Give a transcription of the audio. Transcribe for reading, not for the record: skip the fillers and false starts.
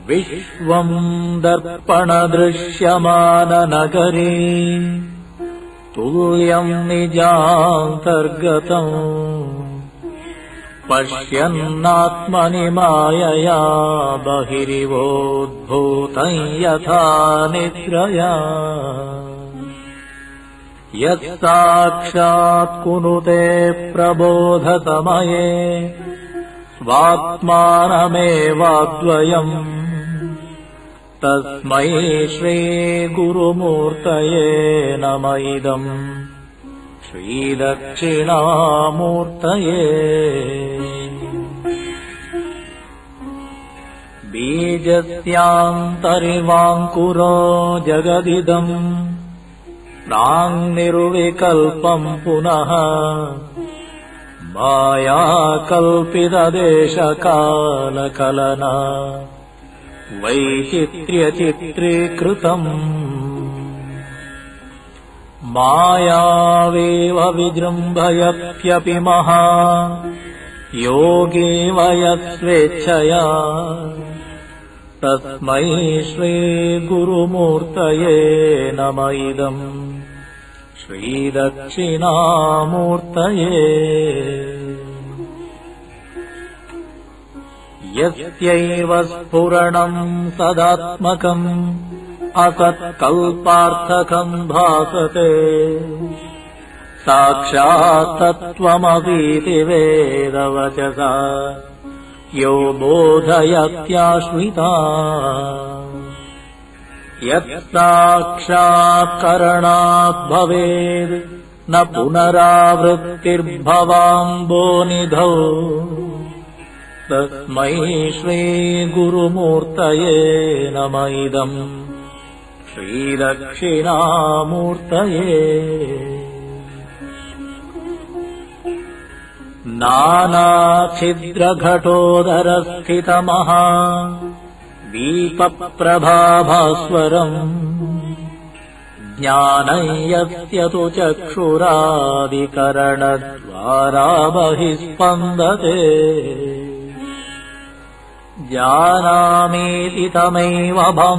विश्वम् दर्पणदृश्यमाननगरे तुल्यम् निजान्तर्गतम् पश्यन्नात्मनि मायया बहिरिवोद्भूतम् यथा निद्रया यत्साक्षात् कुनुते प्रबोधसमये स्वात्मानमेवाद्वयम् तस्मै श्रीगुरुमूर्तये नम इदम् श्रीदक्षिणामूर्तये बीजस्यान्तरिवाङ्कुरो जगदिदम् प्राङ्निर्विकल्पम् पुनः मायाकल्पितदेशकालकलना वैचित्र्यचित्रीकृतम् मायावेव विजृम्भयत्यपि महा योगेव यत्स्वेच्छया तस्मै श्रीगुरुमूर्तये नम इदम् श्रीदक्षिणामूर्तये यस्यैव स्फुरणम् सदात्मकम् असत्कल्पार्थकम् भासते साक्षात्तत्त्वमसीति वेदवचसा यो बोधयत्याश्रिता यत्साक्षात्करणात् भवेद् न पुनरावृत्तिर्भवाम्बोनिधौ तस्मै श्रीगुरुमूर्तये नम इदम् श्रीदक्षिणामूर्तये नानाच्छिद्रघटोदरस्थितमहा दीपप्रभाभास्वरम् ज्ञानं यस्य तु चक्षुरादिकरणद्वारा बहिः स्पन्दते जानामीति तमैव